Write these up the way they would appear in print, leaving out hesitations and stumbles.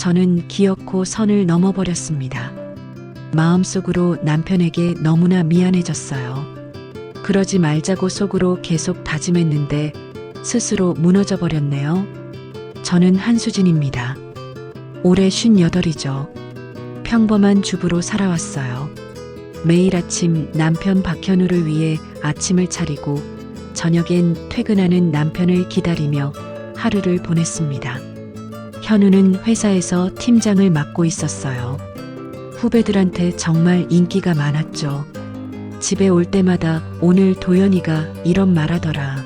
저는 기어코 선을 넘어버렸습니다. 마음속으로 남편에게 너무나 미안해졌어요. 그러지 말자고 속으로 계속 다짐했는데 스스로 무너져 버렸네요. 저는 한수진입니다. 올해 58이죠. 평범한 주부로 살아왔어요. 매일 아침 남편 박현우를 위해 아침을 차리고 저녁엔 퇴근하는 남편을 기다리며 하루를 보냈습니다. 현우는 회사에서 팀장을 맡고 있었어요. 후배들한테 정말 인기가 많았죠. 집에 올 때마다 오늘 도연이가 이런 말하더라.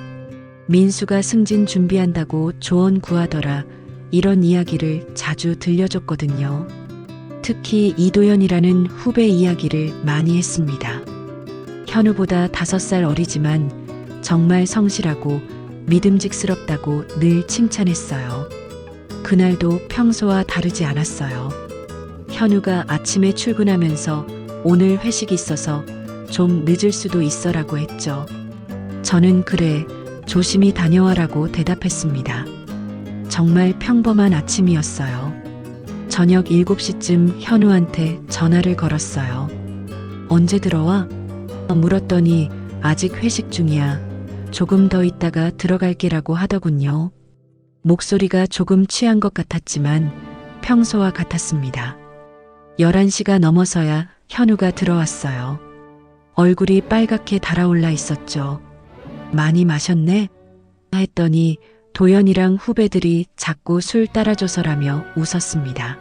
민수가 승진 준비한다고 조언 구하더라. 이런 이야기를 자주 들려줬거든요. 특히 이도연이라는 후배 이야기를 많이 했습니다. 현우보다 5살 어리지만 정말 성실하고 믿음직스럽다고 늘 칭찬했어요. 그날도 평소와 다르지 않았어요. 현우가 아침에 출근하면서 오늘 회식이 있어서 좀 늦을 수도 있어라고 했죠. 저는 그래, 조심히 다녀와라고 대답했습니다. 정말 평범한 아침이었어요. 저녁 7시쯤 현우한테 전화를 걸었어요. 언제 들어와? 물었더니 아직 회식 중이야. 조금 더 있다가 들어갈게라고 하더군요. 목소리가 조금 취한 것 같았지만 평소와 같았습니다. 11시가 넘어서야 현우가 들어왔어요. 얼굴이 빨갛게 달아올라 있었죠. 많이 마셨네? 했더니 도연이랑 후배들이 자꾸 술 따라줘서라며 웃었습니다.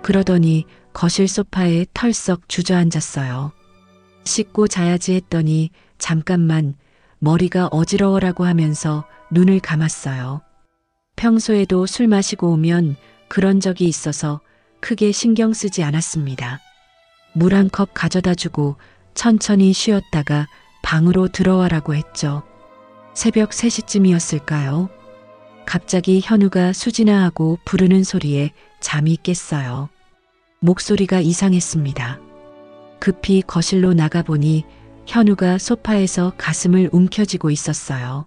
그러더니 거실 소파에 털썩 주저앉았어요. 씻고 자야지 했더니 잠깐만 머리가 어지러워라고 하면서 눈을 감았어요. 평소에도 술 마시고 오면 그런 적이 있어서 크게 신경 쓰지 않았습니다. 물 한 컵 가져다 주고 천천히 쉬었다가 방으로 들어와라고 했죠. 새벽 3시쯤이었을까요? 갑자기 현우가 수진아 하고 부르는 소리에 잠이 깼어요. 목소리가 이상했습니다. 급히 거실로 나가보니 현우가 소파에서 가슴을 움켜쥐고 있었어요.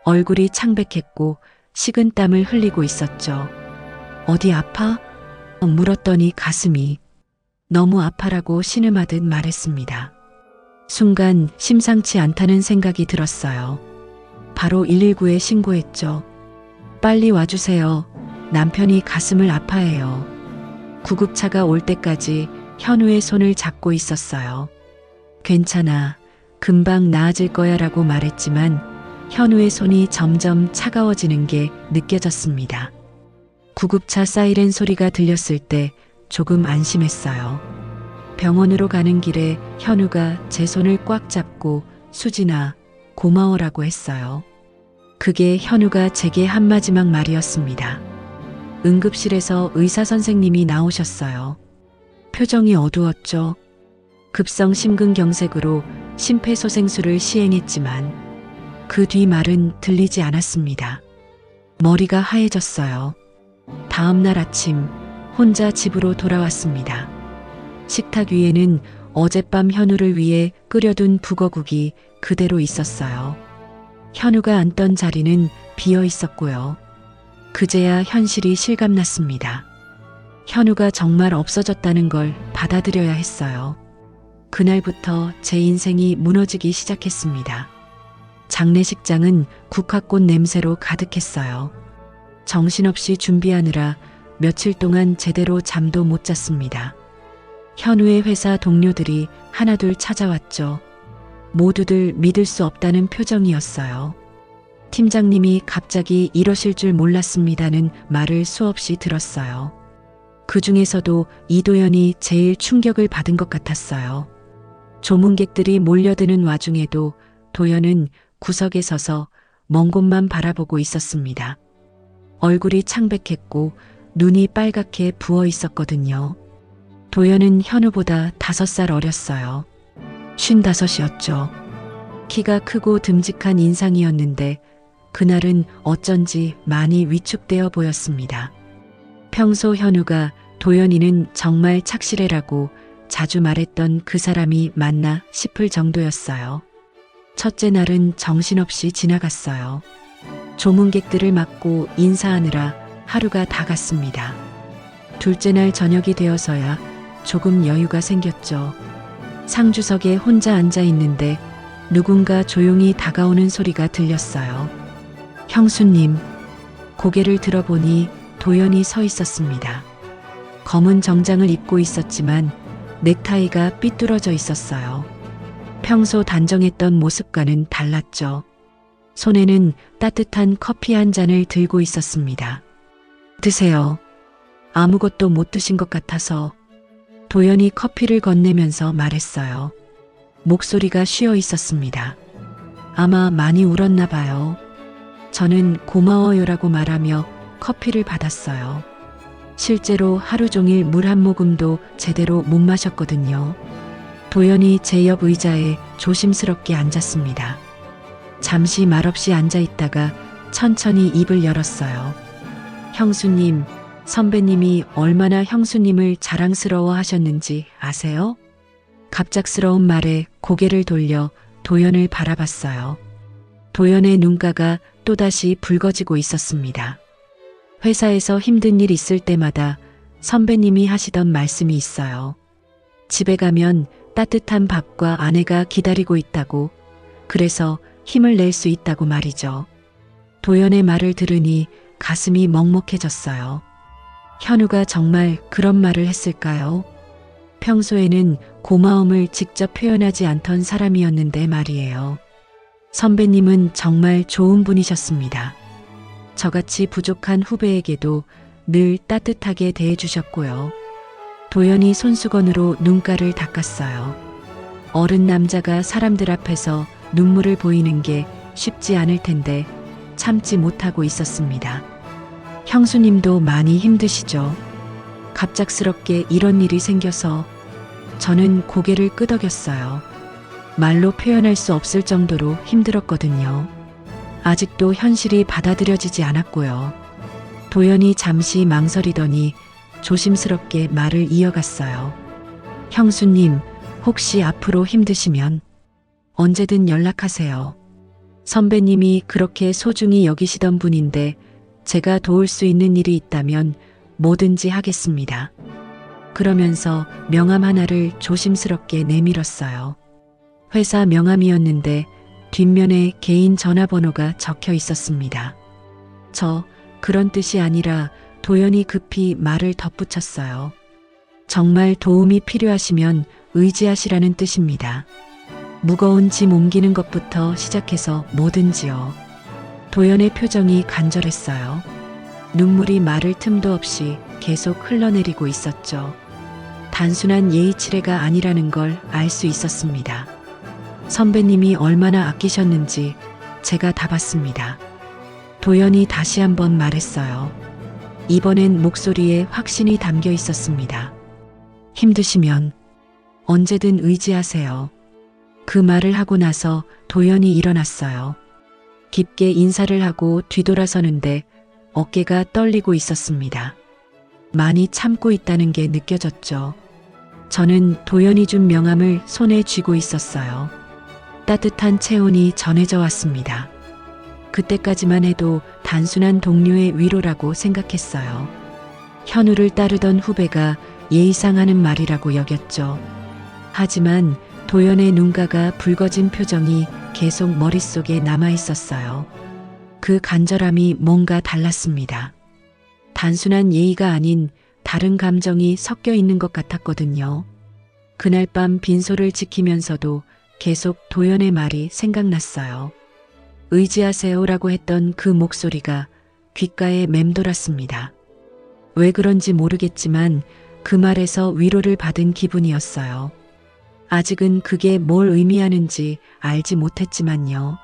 얼굴이 창백했고 식은땀을 흘리고 있었죠. 어디 아파? 물었더니 가슴이 너무 아파라고 신음하듯 말했습니다. 순간 심상치 않다는 생각이 들었어요. 바로 119에 신고했죠. 빨리 와주세요. 남편이 가슴을 아파해요. 구급차가 올 때까지 현우의 손을 잡고 있었어요. 괜찮아. 금방 나아질 거야 라고 말했지만 현우의 손이 점점 차가워지는 게 느껴졌습니다. 구급차 사이렌 소리가 들렸을 때 조금 안심했어요. 병원으로 가는 길에 현우가 제 손을 꽉 잡고 수진아, 고마워라고 했어요. 그게 현우가 제게 한 마지막 말이었습니다. 응급실에서 의사 선생님이 나오셨어요. 표정이 어두웠죠. 급성 심근경색으로 심폐소생술을 시행했지만 그 뒤 말은 들리지 않았습니다. 머리가 하얘졌어요. 다음 날 아침 혼자 집으로 돌아왔습니다. 식탁 위에는 어젯밤 현우를 위해 끓여둔 북어국이 그대로 있었어요. 현우가 앉던 자리는 비어 있었고요. 그제야 현실이 실감났습니다. 현우가 정말 없어졌다는 걸 받아들여야 했어요. 그날부터 제 인생이 무너지기 시작했습니다. 장례식장은 국화꽃 냄새로 가득했어요. 정신없이 준비하느라 며칠 동안 제대로 잠도 못 잤습니다. 현우의 회사 동료들이 하나둘 찾아왔죠. 모두들 믿을 수 없다는 표정이었어요. 팀장님이 갑자기 이러실 줄 몰랐습니다는 말을 수없이 들었어요. 그 중에서도 이도연이 제일 충격을 받은 것 같았어요. 조문객들이 몰려드는 와중에도 도연은 구석에 서서 먼 곳만 바라보고 있었습니다. 얼굴이 창백했고 눈이 빨갛게 부어 있었거든요. 도연은 현우보다 5살 어렸어요. 55이었죠. 키가 크고 듬직한 인상이었는데 그날은 어쩐지 많이 위축되어 보였습니다. 평소 현우가 도연이는 정말 착실해라고 자주 말했던 그 사람이 맞나 싶을 정도였어요. 첫째 날은 정신없이 지나갔어요. 조문객들을 맞고 인사하느라 하루가 다 갔습니다. 둘째 날 저녁이 되어서야 조금 여유가 생겼죠. 상주석에 혼자 앉아 있는데 누군가 조용히 다가오는 소리가 들렸어요. 형수님, 고개를 들어보니 도연이 서 있었습니다. 검은 정장을 입고 있었지만 넥타이가 삐뚤어져 있었어요. 평소 단정했던 모습과는 달랐죠. 손에는 따뜻한 커피 한 잔을 들고 있었습니다. 드세요. 아무것도 못 드신 것 같아서. 도연이 커피를 건네면서 말했어요. 목소리가 쉬어 있었습니다. 아마 많이 울었나 봐요. 저는 고마워요라고 말하며 커피를 받았어요. 실제로 하루 종일 물 한 모금도 제대로 못 마셨거든요. 도연이 제 옆 의자에 조심스럽게 앉았습니다. 잠시 말없이 앉아 있다가 천천히 입을 열었어요. 형수님, 선배님이 얼마나 형수님을 자랑스러워 하셨는지 아세요? 갑작스러운 말에 고개를 돌려 도연을 바라봤어요. 도연의 눈가가 또다시 붉어지고 있었습니다. 회사에서 힘든 일 있을 때마다 선배님이 하시던 말씀이 있어요. 집에 가면 따뜻한 밥과 아내가 기다리고 있다고, 그래서 힘을 낼 수 있다고 말이죠. 도연의 말을 들으니 가슴이 먹먹해졌어요. 현우가 정말 그런 말을 했을까요? 평소에는 고마움을 직접 표현하지 않던 사람이었는데 말이에요. 선배님은 정말 좋은 분이셨습니다. 저같이 부족한 후배에게도 늘 따뜻하게 대해주셨고요. 도연이 손수건으로 눈가를 닦았어요. 어른 남자가 사람들 앞에서 눈물을 보이는 게 쉽지 않을 텐데 참지 못하고 있었습니다. 형수님도 많이 힘드시죠? 갑작스럽게 이런 일이 생겨서 저는 고개를 끄덕였어요. 말로 표현할 수 없을 정도로 힘들었거든요. 아직도 현실이 받아들여지지 않았고요. 도연이 잠시 망설이더니 조심스럽게 말을 이어갔어요. 형수님, 혹시 앞으로 힘드시면 언제든 연락하세요. 선배님이 그렇게 소중히 여기시던 분인데 제가 도울 수 있는 일이 있다면 뭐든지 하겠습니다. 그러면서 명함 하나를 조심스럽게 내밀었어요. 회사 명함이었는데 뒷면에 개인 전화번호가 적혀 있었습니다. 그런 뜻이 아니라 도연이 급히 말을 덧붙였어요. 정말 도움이 필요하시면 의지하시라는 뜻입니다. 무거운 짐 옮기는 것부터 시작해서 뭐든지요. 도연의 표정이 간절했어요. 눈물이 마를 틈도 없이 계속 흘러내리고 있었죠. 단순한 예의치레가 아니라는 걸 알 수 있었습니다. 선배님이 얼마나 아끼셨는지 제가 다 봤습니다. 도연이 다시 한번 말했어요. 이번엔 목소리에 확신이 담겨 있었습니다. 힘드시면 언제든 의지하세요. 그 말을 하고 나서 도연이 일어났어요. 깊게 인사를 하고 뒤돌아서는데 어깨가 떨리고 있었습니다. 많이 참고 있다는 게 느껴졌죠. 저는 도연이 준 명함을 손에 쥐고 있었어요. 따뜻한 체온이 전해져 왔습니다. 그때까지만 해도 단순한 동료의 위로라고 생각했어요. 현우를 따르던 후배가 예의상 하는 말이라고 여겼죠. 하지만 도연의 눈가가 붉어진 표정이 계속 머릿속에 남아 있었어요. 그 간절함이 뭔가 달랐습니다. 단순한 예의가 아닌 다른 감정이 섞여 있는 것 같았거든요. 그날 밤 빈소를 지키면서도 계속 도연의 말이 생각났어요. 의지하세요라고 했던 그 목소리가 귓가에 맴돌았습니다. 왜 그런지 모르겠지만 그 말에서 위로를 받은 기분이었어요. 아직은 그게 뭘 의미하는지 알지 못했지만요.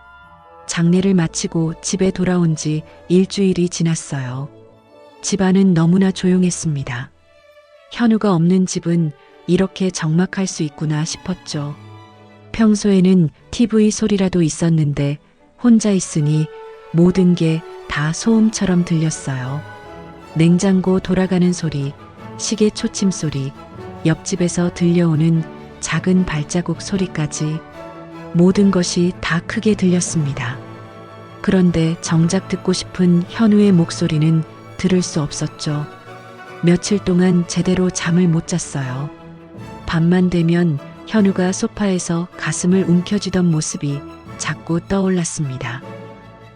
장례를 마치고 집에 돌아온 지 일주일이 지났어요. 집안은 너무나 조용했습니다. 현우가 없는 집은 이렇게 적막할 수 있구나 싶었죠. 평소에는 TV 소리라도 있었는데 혼자 있으니 모든 게 다 소음처럼 들렸어요. 냉장고 돌아가는 소리, 시계 초침 소리, 옆집에서 들려오는 작은 발자국 소리까지 모든 것이 다 크게 들렸습니다. 그런데 정작 듣고 싶은 현우의 목소리는 들을 수 없었죠. 며칠 동안 제대로 잠을 못 잤어요. 밤만 되면 현우가 소파에서 가슴을 움켜쥐던 모습이 자꾸 떠올랐습니다.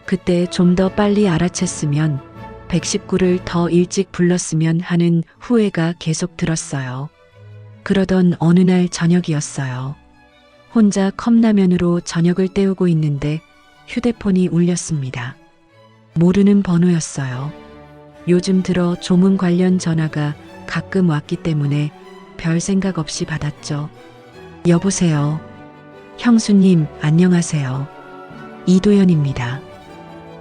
그때 좀 더 빨리 알아챘으면 119를 더 일찍 불렀으면 하는 후회가 계속 들었어요. 그러던 어느 날 저녁이었어요. 혼자 컵라면으로 저녁을 때우고 있는데 휴대폰이 울렸습니다. 모르는 번호였어요. 요즘 들어 조문 관련 전화가 가끔 왔기 때문에 별 생각 없이 받았죠. 여보세요. 형수님, 안녕하세요. 이도연입니다.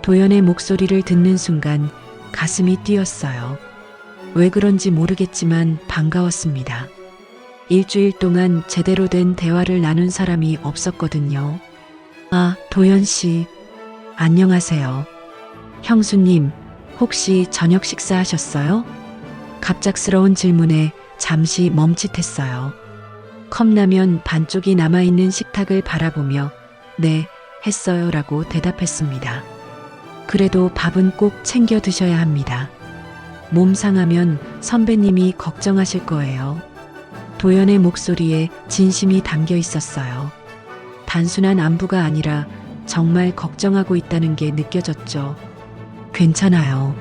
도연의 목소리를 듣는 순간 가슴이 뛰었어요. 왜 그런지 모르겠지만 반가웠습니다. 일주일 동안 제대로 된 대화를 나눈 사람이 없었거든요. 아, 도연 씨. 안녕하세요. 형수님, 혹시 저녁 식사하셨어요? 갑작스러운 질문에 잠시 멈칫했어요. 컵라면 반쪽이 남아있는 식탁을 바라보며 네, 했어요 라고 대답했습니다. 그래도 밥은 꼭 챙겨 드셔야 합니다. 몸 상하면 선배님이 걱정하실 거예요. 도연의 목소리에 진심이 담겨 있었어요. 단순한 안부가 아니라 정말 걱정하고 있다는 게 느껴졌죠. 괜찮아요.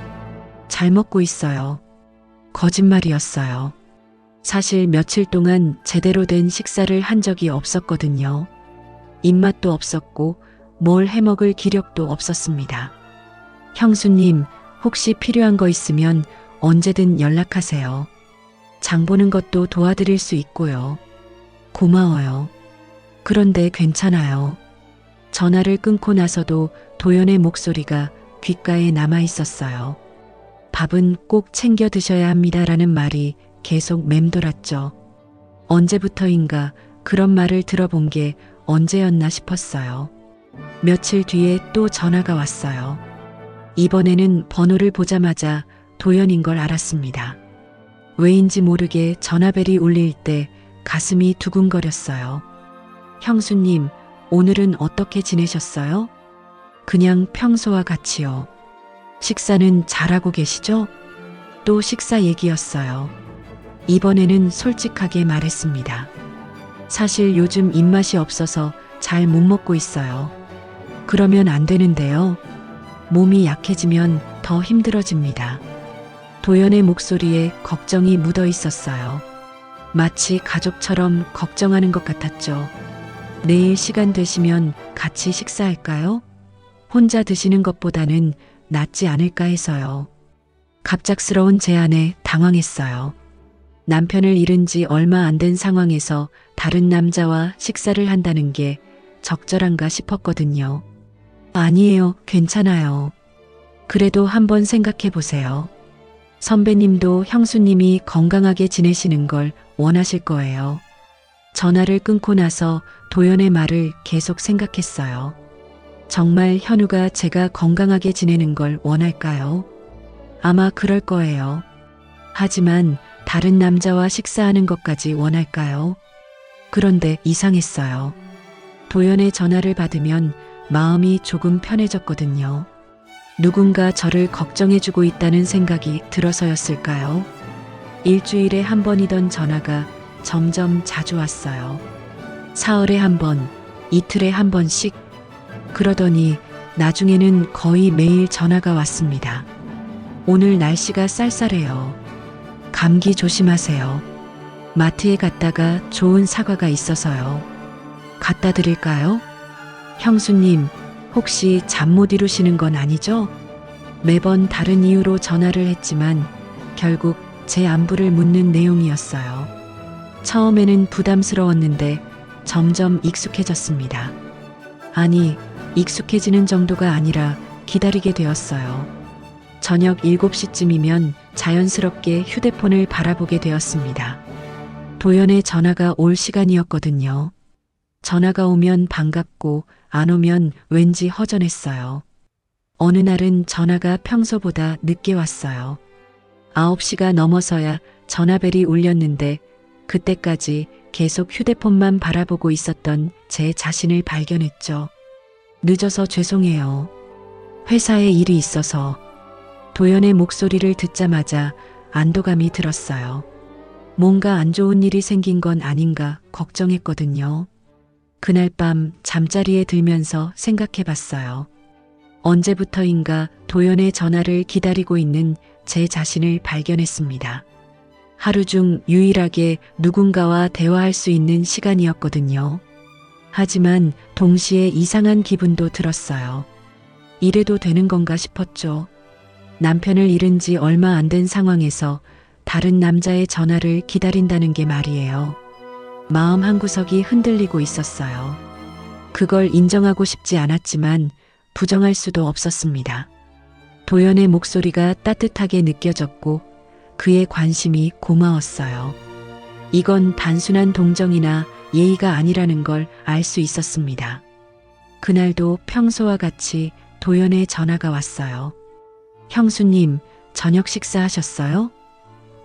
잘 먹고 있어요. 거짓말이었어요. 사실 며칠 동안 제대로 된 식사를 한 적이 없었거든요. 입맛도 없었고 뭘 해먹을 기력도 없었습니다. 형수님, 혹시 필요한 거 있으면 언제든 연락하세요. 장 보는 것도 도와드릴 수 있고요. 고마워요. 그런데 괜찮아요. 전화를 끊고 나서도 도연의 목소리가 귓가에 남아 있었어요. 밥은 꼭 챙겨 드셔야 합니다라는 말이 계속 맴돌았죠. 언제부터인가 그런 말을 들어본 게 언제였나 싶었어요. 며칠 뒤에 또 전화가 왔어요. 이번에는 번호를 보자마자 도연인 걸 알았습니다. 왜인지 모르게 전화벨이 울릴 때 가슴이 두근거렸어요. 형수님, 오늘은 어떻게 지내셨어요? 그냥 평소와 같이요. 식사는 잘하고 계시죠? 또 식사 얘기였어요. 이번에는 솔직하게 말했습니다. 사실 요즘 입맛이 없어서 잘 못 먹고 있어요. 그러면 안 되는데요. 몸이 약해지면 더 힘들어집니다. 도연의 목소리에 걱정이 묻어 있었어요. 마치 가족처럼 걱정하는 것 같았죠. 내일 시간 되시면 같이 식사할까요? 혼자 드시는 것보다는 낫지 않을까 해서요. 갑작스러운 제안에 당황했어요. 남편을 잃은 지 얼마 안 된 상황에서 다른 남자와 식사를 한다는 게 적절한가 싶었거든요. 아니에요, 괜찮아요. 그래도 한번 생각해 보세요. 선배님도 형수님이 건강하게 지내시는 걸 원하실 거예요. 전화를 끊고 나서 도연의 말을 계속 생각했어요. 정말 현우가 제가 건강하게 지내는 걸 원할까요? 아마 그럴 거예요. 하지만 다른 남자와 식사하는 것까지 원할까요? 그런데 이상했어요. 도연의 전화를 받으면 마음이 조금 편해졌거든요. 누군가 저를 걱정해주고 있다는 생각이 들어서였을까요? 일주일에 한 번이던 전화가 점점 자주 왔어요. 사흘에 한 번, 이틀에 한 번씩. 그러더니 나중에는 거의 매일 전화가 왔습니다. 오늘 날씨가 쌀쌀해요. 감기 조심하세요. 마트에 갔다가 좋은 사과가 있어서요. 갖다 드릴까요? 형수님, 혹시 잠 못 이루시는 건 아니죠? 매번 다른 이유로 전화를 했지만 결국 제 안부를 묻는 내용이었어요. 처음에는 부담스러웠는데 점점 익숙해졌습니다. 아니, 익숙해지는 정도가 아니라 기다리게 되었어요. 저녁 7시쯤이면 자연스럽게 휴대폰을 바라보게 되었습니다. 도연의 전화가 올 시간이었거든요. 전화가 오면 반갑고 안 오면 왠지 허전했어요. 어느 날은 전화가 평소보다 늦게 왔어요. 9시가 넘어서야 전화벨이 울렸는데 그때까지 계속 휴대폰만 바라보고 있었던 제 자신을 발견했죠. 늦어서 죄송해요. 회사에 일이 있어서. 도연의 목소리를 듣자마자 안도감이 들었어요. 뭔가 안 좋은 일이 생긴 건 아닌가 걱정했거든요. 그날 밤 잠자리에 들면서 생각해 봤어요. 언제부터인가 도연의 전화를 기다리고 있는 제 자신을 발견했습니다. 하루 중 유일하게 누군가와 대화할 수 있는 시간이었거든요. 하지만 동시에 이상한 기분도 들었어요. 이래도 되는 건가 싶었죠. 남편을 잃은 지 얼마 안 된 상황에서 다른 남자의 전화를 기다린다는 게 말이에요. 마음 한구석이 흔들리고 있었어요. 그걸 인정하고 싶지 않았지만 부정할 수도 없었습니다. 도연의 목소리가 따뜻하게 느껴졌고 그의 관심이 고마웠어요. 이건 단순한 동정이나 예의가 아니라는 걸 알 수 있었습니다. 그날도 평소와 같이 도연의 전화가 왔어요. 형수님, 저녁 식사하셨어요?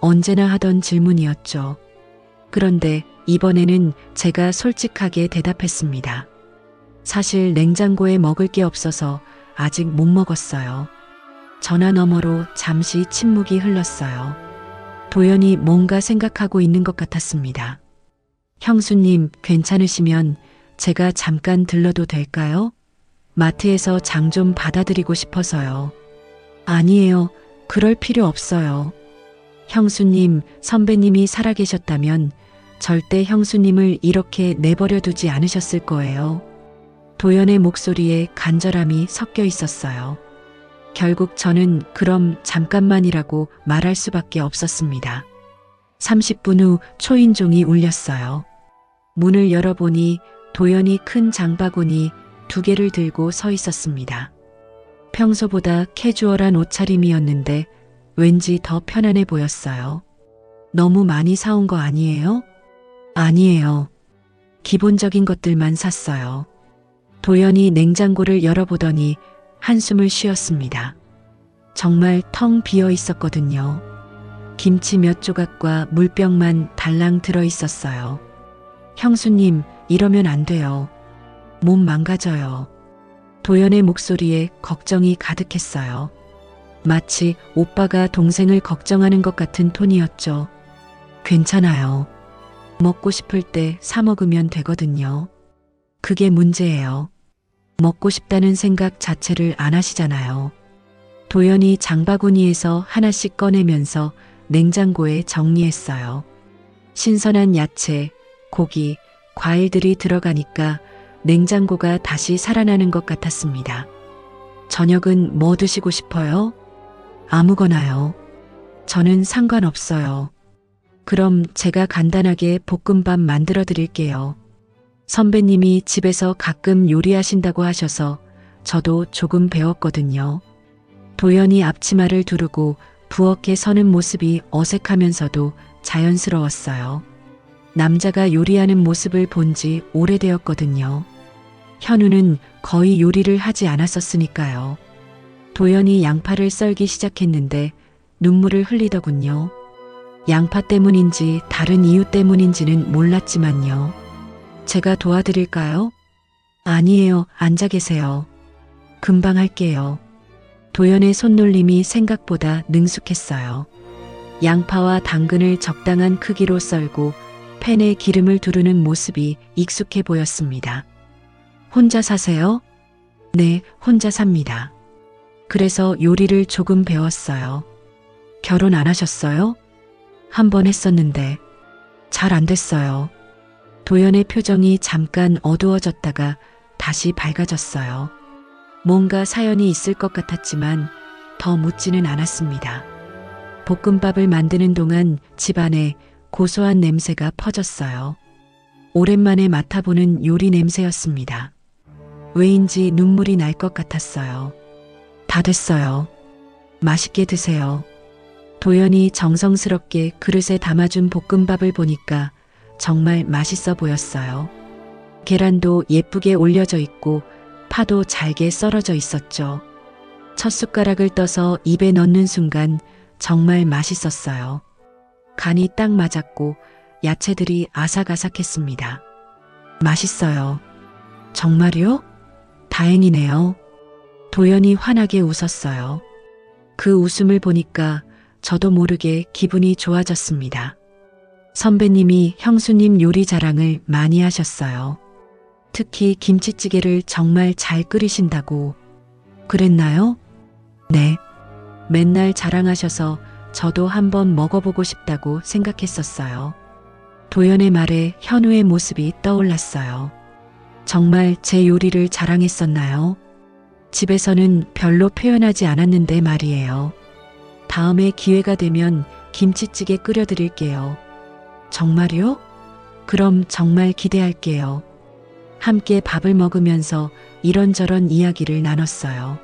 언제나 하던 질문이었죠. 그런데 이번에는 제가 솔직하게 대답했습니다. 사실 냉장고에 먹을 게 없어서 아직 못 먹었어요. 전화 너머로 잠시 침묵이 흘렀어요. 도연이 뭔가 생각하고 있는 것 같았습니다. 형수님, 괜찮으시면 제가 잠깐 들러도 될까요? 마트에서 장 좀 받아드리고 싶어서요. 아니에요. 그럴 필요 없어요. 형수님, 선배님이 살아계셨다면 절대 형수님을 이렇게 내버려 두지 않으셨을 거예요. 도연의 목소리에 간절함이 섞여 있었어요. 결국 저는 그럼 잠깐만이라고 말할 수밖에 없었습니다. 30분 후 초인종이 울렸어요. 문을 열어보니 도연이 큰 장바구니 2개를 들고 서 있었습니다. 평소보다 캐주얼한 옷차림이었는데 왠지 더 편안해 보였어요. 너무 많이 사온 거 아니에요? 아니에요. 기본적인 것들만 샀어요. 도연이 냉장고를 열어보더니 한숨을 쉬었습니다. 정말 텅 비어 있었거든요. 김치 몇 조각과 물병만 달랑 들어 있었어요. 형수님, 이러면 안 돼요. 몸 망가져요. 도연의 목소리에 걱정이 가득했어요. 마치 오빠가 동생을 걱정하는 것 같은 톤이었죠. 괜찮아요. 먹고 싶을 때 사 먹으면 되거든요. 그게 문제예요. 먹고 싶다는 생각 자체를 안 하시잖아요. 도연이 장바구니에서 하나씩 꺼내면서 냉장고에 정리했어요. 신선한 야채, 고기, 과일들이 들어가니까 냉장고가 다시 살아나는 것 같았습니다. 저녁은 뭐 드시고 싶어요? 아무거나요. 저는 상관없어요. 그럼 제가 간단하게 볶음밥 만들어 드릴게요. 선배님이 집에서 가끔 요리하신다고 하셔서 저도 조금 배웠거든요. 도연이 앞치마를 두르고 부엌에 서는 모습이 어색하면서도 자연스러웠어요. 남자가 요리하는 모습을 본 지 오래되었거든요. 현우는 거의 요리를 하지 않았었으니까요. 도연이 양파를 썰기 시작했는데 눈물을 흘리더군요. 양파 때문인지 다른 이유 때문인지는 몰랐지만요. 제가 도와드릴까요? 아니에요. 앉아 계세요. 금방 할게요. 도연의 손놀림이 생각보다 능숙했어요. 양파와 당근을 적당한 크기로 썰고 팬에 기름을 두르는 모습이 익숙해 보였습니다. 혼자 사세요? 네, 혼자 삽니다. 그래서 요리를 조금 배웠어요. 결혼 안 하셨어요? 한 번 했었는데 잘 안 됐어요. 도연의 표정이 잠깐 어두워졌다가 다시 밝아졌어요. 뭔가 사연이 있을 것 같았지만 더 묻지는 않았습니다. 볶음밥을 만드는 동안 집안에 고소한 냄새가 퍼졌어요. 오랜만에 맡아보는 요리 냄새였습니다. 왜인지 눈물이 날 것 같았어요. 다 됐어요. 맛있게 드세요. 도연이 정성스럽게 그릇에 담아준 볶음밥을 보니까 정말 맛있어 보였어요. 계란도 예쁘게 올려져 있고 파도 잘게 썰어져 있었죠. 첫 숟가락을 떠서 입에 넣는 순간 정말 맛있었어요. 간이 딱 맞았고 야채들이 아삭아삭했습니다. 맛있어요. 정말요? 다행이네요. 도연이 환하게 웃었어요. 그 웃음을 보니까 저도 모르게 기분이 좋아졌습니다. 선배님이 형수님 요리 자랑을 많이 하셨어요. 특히 김치찌개를 정말 잘 끓이신다고. 그랬나요? 네. 맨날 자랑하셔서 저도 한번 먹어보고 싶다고 생각했었어요. 도연의 말에 현우의 모습이 떠올랐어요. 정말 제 요리를 자랑했었나요? 집에서는 별로 표현하지 않았는데 말이에요. 다음에 기회가 되면 김치찌개 끓여드릴게요. 정말요? 그럼 정말 기대할게요. 함께 밥을 먹으면서 이런저런 이야기를 나눴어요.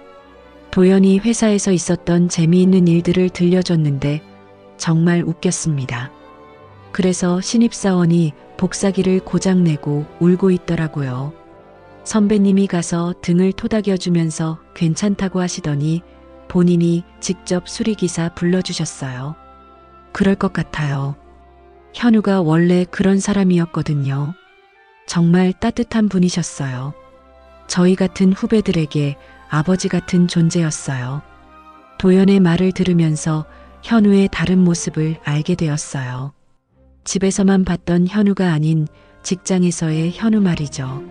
도연이 회사에서 있었던 재미있는 일들을 들려줬는데 정말 웃겼습니다. 그래서 신입사원이 복사기를 고장내고 울고 있더라고요. 선배님이 가서 등을 토닥여주면서 괜찮다고 하시더니 본인이 직접 수리기사 불러주셨어요. 그럴 것 같아요. 현우가 원래 그런 사람이었거든요. 정말 따뜻한 분이셨어요. 저희 같은 후배들에게 아버지 같은 존재였어요. 도연의 말을 들으면서 현우의 다른 모습을 알게 되었어요. 집에서만 봤던 현우가 아닌 직장에서의 현우 말이죠.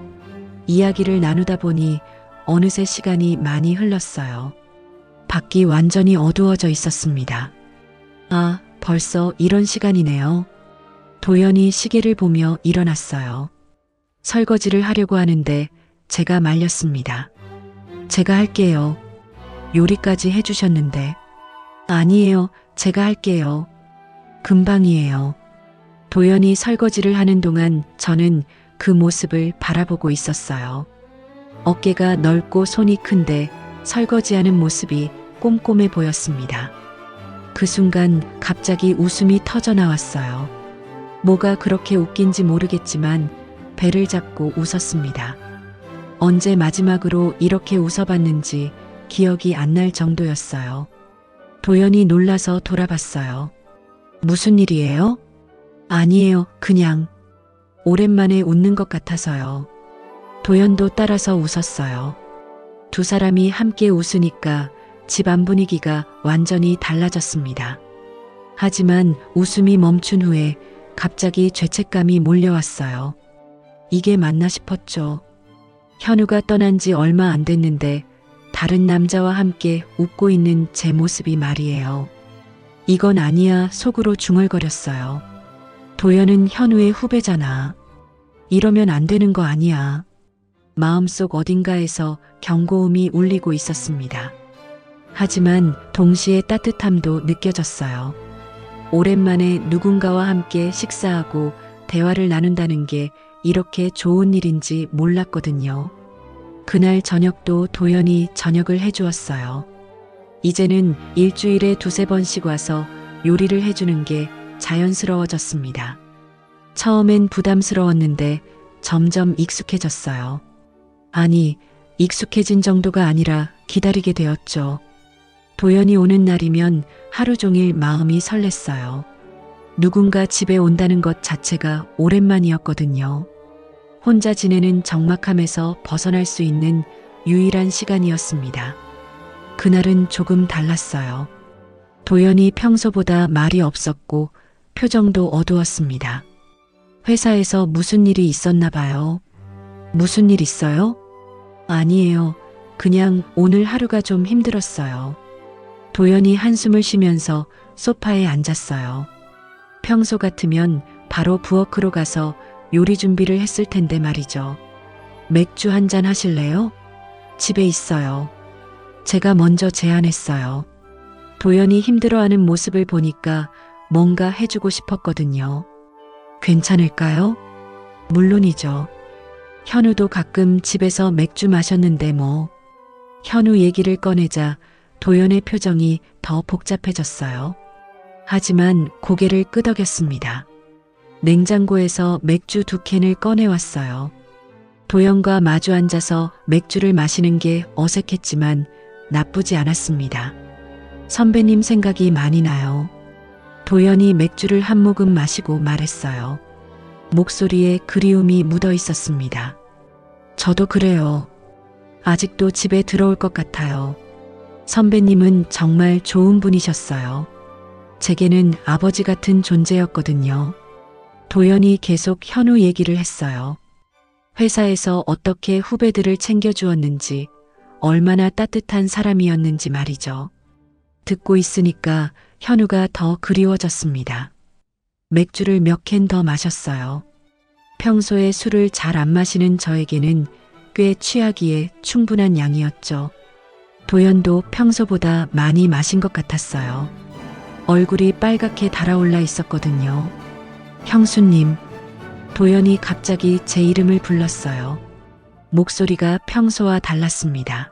이야기를 나누다 보니 어느새 시간이 많이 흘렀어요. 밖이 완전히 어두워져 있었습니다. 아, 벌써 이런 시간이네요. 도연이 시계를 보며 일어났어요. 설거지를 하려고 하는데 제가 말렸습니다. 제가 할게요. 요리까지 해주셨는데. 아니에요. 제가 할게요. 금방이에요. 도연이 설거지를 하는 동안 저는 그 모습을 바라보고 있었어요. 어깨가 넓고 손이 큰데 설거지하는 모습이 꼼꼼해 보였습니다. 그 순간 갑자기 웃음이 터져 나왔어요. 뭐가 그렇게 웃긴지 모르겠지만 배를 잡고 웃었습니다. 언제 마지막으로 이렇게 웃어봤는지 기억이 안 날 정도였어요. 도연이 놀라서 돌아봤어요. 무슨 일이에요? 아니에요. 그냥 오랜만에 웃는 것 같아서요. 도연도 따라서 웃었어요. 두 사람이 함께 웃으니까 집안 분위기가 완전히 달라졌습니다. 하지만 웃음이 멈춘 후에 갑자기 죄책감이 몰려왔어요. 이게 맞나 싶었죠. 현우가 떠난 지 얼마 안 됐는데 다른 남자와 함께 웃고 있는 제 모습이 말이에요. 이건 아니야 속으로 중얼거렸어요. 도연은 현우의 후배잖아. 이러면 안 되는 거 아니야. 마음속 어딘가에서 경고음이 울리고 있었습니다. 하지만 동시에 따뜻함도 느껴졌어요. 오랜만에 누군가와 함께 식사하고 대화를 나눈다는 게 이렇게 좋은 일인지 몰랐거든요. 그날 저녁도 도연이 저녁을 해주었어요. 이제는 일주일에 2~3번씩 와서 요리를 해주는 게 자연스러워졌습니다. 처음엔 부담스러웠는데 점점 익숙해졌어요. 아니, 익숙해진 정도가 아니라 기다리게 되었죠. 도연이 오는 날이면 하루 종일 마음이 설렜어요. 누군가 집에 온다는 것 자체가 오랜만이었거든요. 혼자 지내는 적막함에서 벗어날 수 있는 유일한 시간이었습니다. 그날은 조금 달랐어요. 도연이 평소보다 말이 없었고 표정도 어두웠습니다. 회사에서 무슨 일이 있었나 봐요. 무슨 일 있어요? 아니에요. 그냥 오늘 하루가 좀 힘들었어요. 도연이 한숨을 쉬면서 소파에 앉았어요. 평소 같으면 바로 부엌으로 가서 요리 준비를 했을 텐데 말이죠. 맥주 한 잔 하실래요? 집에 있어요. 제가 먼저 제안했어요. 도연이 힘들어하는 모습을 보니까 뭔가 해주고 싶었거든요. 괜찮을까요? 물론이죠. 현우도 가끔 집에서 맥주 마셨는데 뭐. 현우 얘기를 꺼내자 도연의 표정이 더 복잡해졌어요. 하지만 고개를 끄덕였습니다. 냉장고에서 맥주 2캔을 꺼내왔어요. 도연과 마주 앉아서 맥주를 마시는 게 어색했지만 나쁘지 않았습니다. 선배님 생각이 많이 나요. 도연이 맥주를 한 모금 마시고 말했어요. 목소리에 그리움이 묻어 있었습니다. 저도 그래요. 아직도 집에 들어올 것 같아요. 선배님은 정말 좋은 분이셨어요. 제게는 아버지 같은 존재였거든요. 도연이 계속 현우 얘기를 했어요. 회사에서 어떻게 후배들을 챙겨주었는지, 얼마나 따뜻한 사람이었는지 말이죠. 듣고 있으니까 현우가 더 그리워졌습니다. 맥주를 몇 캔 더 마셨어요. 평소에 술을 잘 안 마시는 저에게는 꽤 취하기에 충분한 양이었죠. 도연도 평소보다 많이 마신 것 같았어요. 얼굴이 빨갛게 달아올라 있었거든요. 형수님, 도연이 갑자기 제 이름을 불렀어요. 목소리가 평소와 달랐습니다.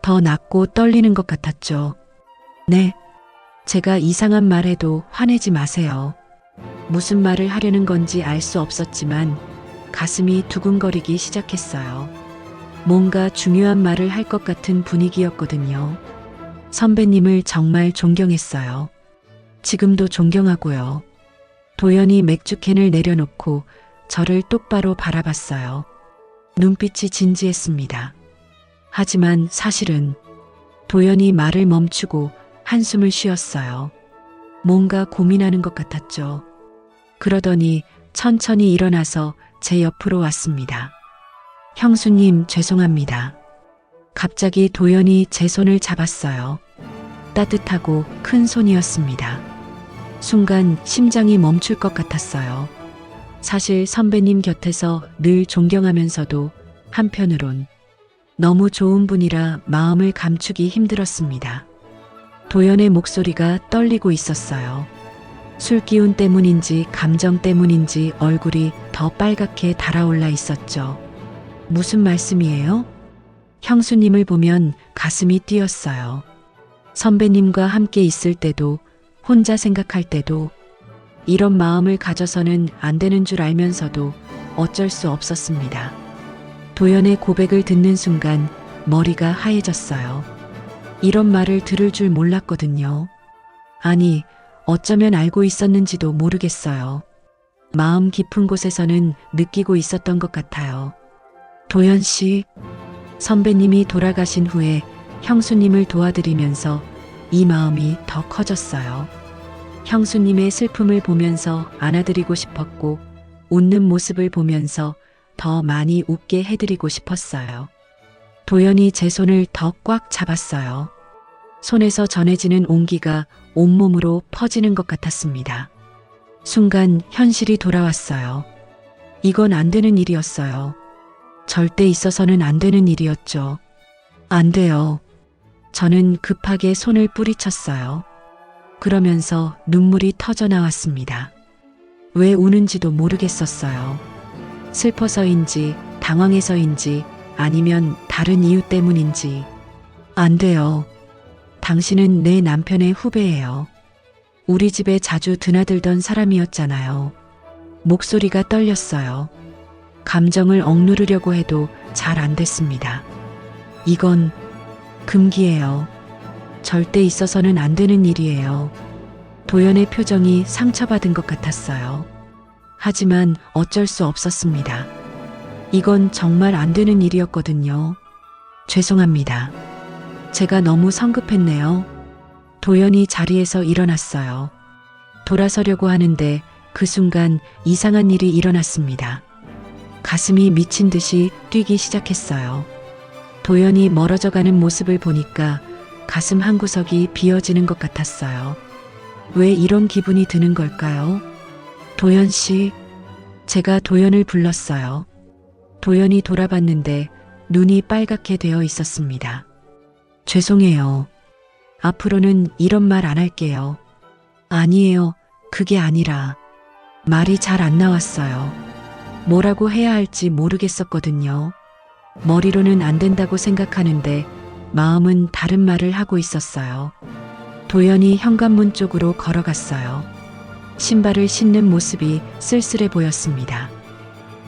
더 낮고 떨리는 것 같았죠. 네, 제가 이상한 말 해도 화내지 마세요. 무슨 말을 하려는 건지 알 수 없었지만 가슴이 두근거리기 시작했어요. 뭔가 중요한 말을 할 것 같은 분위기였거든요. 선배님을 정말 존경했어요. 지금도 존경하고요. 도연이 맥주캔을 내려놓고 저를 똑바로 바라봤어요. 눈빛이 진지했습니다. 하지만 사실은 도연이 말을 멈추고 한숨을 쉬었어요. 뭔가 고민하는 것 같았죠. 그러더니 천천히 일어나서 제 옆으로 왔습니다. 형수님, 죄송합니다. 갑자기 도연이 제 손을 잡았어요. 따뜻하고 큰 손이었습니다. 순간 심장이 멈출 것 같았어요. 사실 선배님 곁에서 늘 존경하면서도 한편으론 너무 좋은 분이라 마음을 감추기 힘들었습니다. 도연의 목소리가 떨리고 있었어요. 술 기운 때문인지 감정 때문인지 얼굴이 더 빨갛게 달아올라 있었죠. 무슨 말씀이에요? 형수님을 보면 가슴이 뛰었어요. 선배님과 함께 있을 때도, 혼자 생각할 때도 이런 마음을 가져서는 안 되는 줄 알면서도 어쩔 수 없었습니다. 도연의 고백을 듣는 순간 머리가 하얘졌어요. 이런 말을 들을 줄 몰랐거든요. 아니, 어쩌면 알고 있었는지도 모르겠어요. 마음 깊은 곳에서는 느끼고 있었던 것 같아요. 도연 씨, 선배님이 돌아가신 후에 형수님을 도와드리면서 이 마음이 더 커졌어요. 형수님의 슬픔을 보면서 안아드리고 싶었고, 웃는 모습을 보면서 더 많이 웃게 해드리고 싶었어요. 도연이 제 손을 더 꽉 잡았어요. 손에서 전해지는 온기가 온몸으로 퍼지는 것 같았습니다. 순간 현실이 돌아왔어요. 이건 안 되는 일이었어요. 절대 있어서는 안 되는 일이었죠. 안 돼요. 저는 급하게 손을 뿌리쳤어요. 그러면서 눈물이 터져 나왔습니다. 왜 우는지도 모르겠었어요. 슬퍼서인지, 당황해서인지, 아니면 다른 이유 때문인지. 안 돼요. 당신은 내 남편의 후배예요. 우리 집에 자주 드나들던 사람이었잖아요. 목소리가 떨렸어요. 감정을 억누르려고 해도 잘 안 됐습니다. 이건 금기예요. 절대 있어서는 안 되는 일이에요. 도연의 표정이 상처받은 것 같았어요. 하지만 어쩔 수 없었습니다. 이건 정말 안 되는 일이었거든요. 죄송합니다. 제가 너무 성급했네요. 도연이 자리에서 일어났어요. 돌아서려고 하는데 그 순간 이상한 일이 일어났습니다. 가슴이 미친 듯이 뛰기 시작했어요. 도연이 멀어져 가는 모습을 보니까 가슴 한구석이 비어지는 것 같았어요. 왜 이런 기분이 드는 걸까요? 도연 씨, 제가 도연을 불렀어요. 도연이 돌아봤는데 눈이 빨갛게 되어 있었습니다. 죄송해요. 앞으로는 이런 말 안 할게요. 아니에요. 그게 아니라 말이 잘 안 나왔어요. 뭐라고 해야 할지 모르겠었거든요. 머리로는 안 된다고 생각하는데 마음은 다른 말을 하고 있었어요. 도연이 현관문 쪽으로 걸어갔어요. 신발을 신는 모습이 쓸쓸해 보였습니다.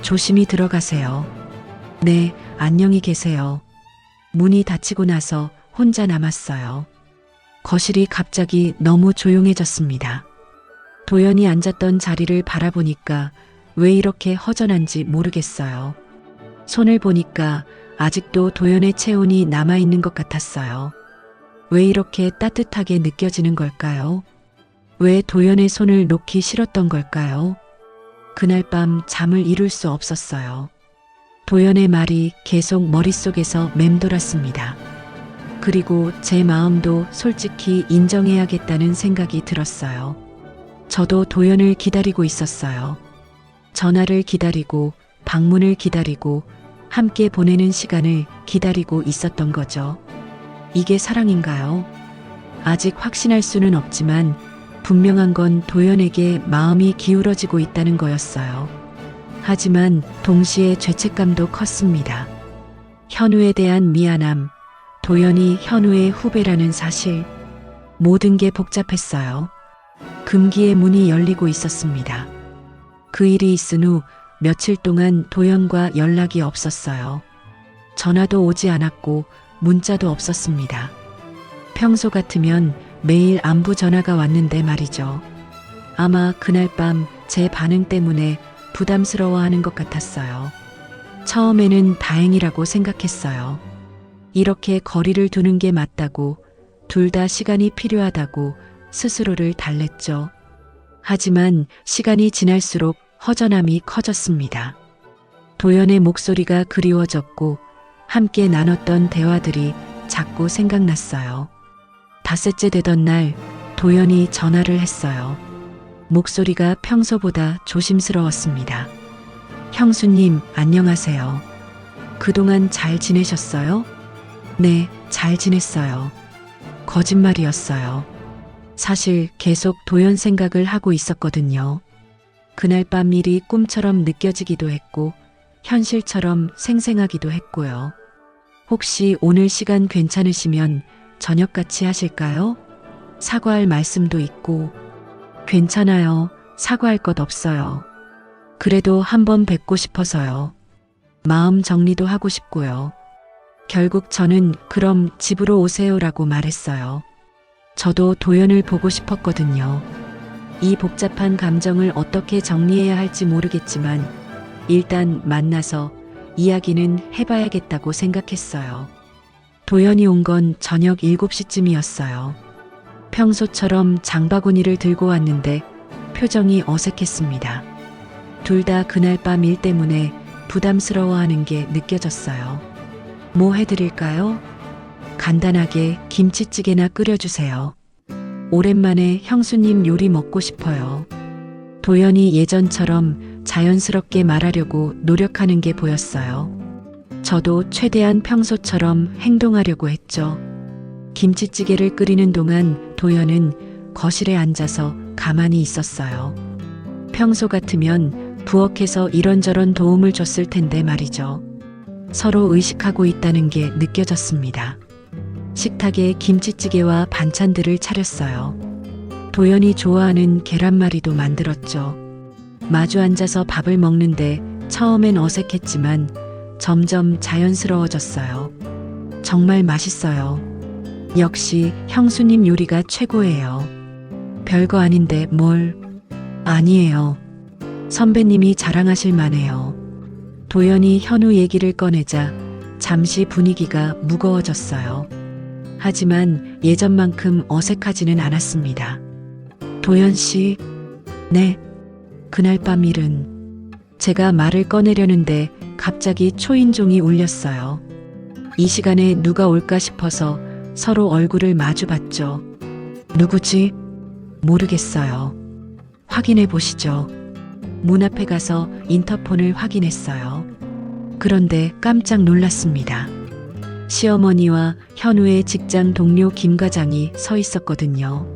조심히 들어가세요. 네, 안녕히 계세요. 문이 닫히고 나서 혼자 남았어요. 거실이 갑자기 너무 조용해졌습니다. 도연이 앉았던 자리를 바라보니까 왜 이렇게 허전한지 모르겠어요. 손을 보니까 아직도 도연의 체온이 남아있는 것 같았어요. 왜 이렇게 따뜻하게 느껴지는 걸까요? 왜 도연의 손을 놓기 싫었던 걸까요? 그날 밤 잠을 이룰 수 없었어요. 도연의 말이 계속 머릿속에서 맴돌았습니다. 그리고 제 마음도 솔직히 인정해야겠다는 생각이 들었어요. 저도 도연을 기다리고 있었어요. 전화를 기다리고 방문을 기다리고 함께 보내는 시간을 기다리고 있었던 거죠. 이게 사랑인가요? 아직 확신할 수는 없지만 분명한 건 도연에게 마음이 기울어지고 있다는 거였어요. 하지만 동시에 죄책감도 컸습니다. 현우에 대한 미안함, 도연이 현우의 후배라는 사실, 모든 게 복잡했어요. 금기의 문이 열리고 있었습니다. 그 일이 있은 후 며칠 동안 도연과 연락이 없었어요. 전화도 오지 않았고 문자도 없었습니다. 평소 같으면 매일 안부 전화가 왔는데 말이죠. 아마 그날 밤 제 반응 때문에 부담스러워하는 것 같았어요. 처음에는 다행이라고 생각했어요. 이렇게 거리를 두는 게 맞다고, 둘 다 시간이 필요하다고 스스로를 달랬죠. 하지만 시간이 지날수록 허전함이 커졌습니다. 도연의 목소리가 그리워졌고 함께 나눴던 대화들이 자꾸 생각났어요. 닷새째 되던 날 도연이 전화를 했어요. 목소리가 평소보다 조심스러웠습니다. 형수님, 안녕하세요. 그동안 잘 지내셨어요? 네, 잘 지냈어요. 거짓말이었어요. 사실 계속 도연 생각을 하고 있었거든요. 그날 밤 일이 꿈처럼 느껴지기도 했고 현실처럼 생생하기도 했고요. 혹시 오늘 시간 괜찮으시면 저녁 같이 하실까요? 사과할 말씀도 있고. 괜찮아요. 사과할 것 없어요. 그래도 한번 뵙고 싶어서요. 마음 정리도 하고 싶고요. 결국 저는 그럼 집으로 오세요라고 말했어요. 저도 도연을 보고 싶었거든요. 이 복잡한 감정을 어떻게 정리해야 할지 모르겠지만 일단 만나서 이야기는 해봐야겠다고 생각했어요. 도연이 온 건 저녁 7시쯤이었어요. 평소처럼 장바구니를 들고 왔는데 표정이 어색했습니다. 둘 다 그날 밤 일 때문에 부담스러워하는 게 느껴졌어요. 뭐 해드릴까요? 간단하게 김치찌개나 끓여주세요. 오랜만에 형수님 요리 먹고 싶어요. 도연이 예전처럼 자연스럽게 말하려고 노력하는 게 보였어요. 저도 최대한 평소처럼 행동하려고 했죠. 김치찌개를 끓이는 동안 도연은 거실에 앉아서 가만히 있었어요. 평소 같으면 부엌에서 이런저런 도움을 줬을 텐데 말이죠. 서로 의식하고 있다는 게 느껴졌습니다. 식탁에 김치찌개와 반찬들을 차렸어요. 도연이 좋아하는 계란말이도 만들었죠. 마주 앉아서 밥을 먹는데 처음엔 어색했지만 점점 자연스러워졌어요. 정말 맛있어요. 역시 형수님 요리가 최고예요. 별거 아닌데 뭘. 아니에요. 선배님이 자랑하실 만해요. 도연이 현우 얘기를 꺼내자 잠시 분위기가 무거워졌어요. 하지만 예전만큼 어색하지는 않았습니다. 도연 씨, 네. 그날 밤 일은 제가 말을 꺼내려는데 갑자기 초인종이 울렸어요. 이 시간에 누가 올까 싶어서 서로 얼굴을 마주 봤죠. 누구지? 모르겠어요. 확인해 보시죠. 문 앞에 가서 인터폰을 확인했어요. 그런데 깜짝 놀랐습니다. 시어머니와 현우의 직장 동료 김 과장이 서 있었거든요.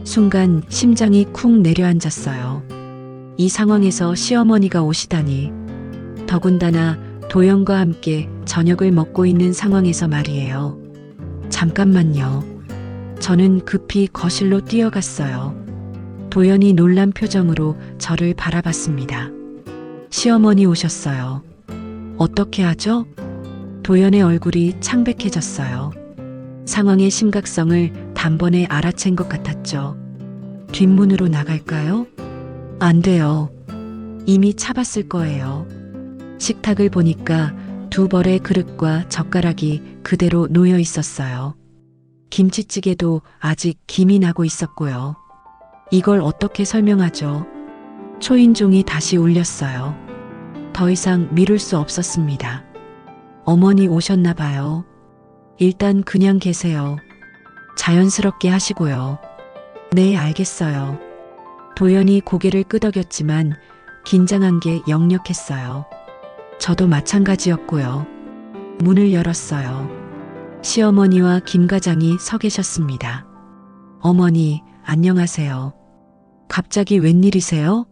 순간 심장이 쿵 내려앉았어요. 이 상황에서 시어머니가 오시다니. 더군다나 도연과 함께 저녁을 먹고 있는 상황에서 말이에요. 잠깐만요. 저는 급히 거실로 뛰어갔어요. 도연이 놀란 표정으로 저를 바라봤습니다. 시어머니 오셨어요. 어떻게 하죠? 도연의 얼굴이 창백해졌어요. 상황의 심각성을 단번에 알아챈 것 같았죠. 뒷문으로 나갈까요? 안 돼요. 이미 차봤을 거예요. 식탁을 보니까 두 벌의 그릇과 젓가락이 그대로 놓여 있었어요. 김치찌개도 아직 김이 나고 있었고요. 이걸 어떻게 설명하죠? 초인종이 다시 울렸어요. 더 이상 미룰 수 없었습니다. 어머니 오셨나 봐요. 일단 그냥 계세요. 자연스럽게 하시고요. 네, 알겠어요. 도연이 고개를 끄덕였지만 긴장한 게 역력했어요. 저도 마찬가지였고요. 문을 열었어요. 시어머니와 김 과장이 서 계셨습니다. 어머니, 안녕하세요. 갑자기 웬일이세요?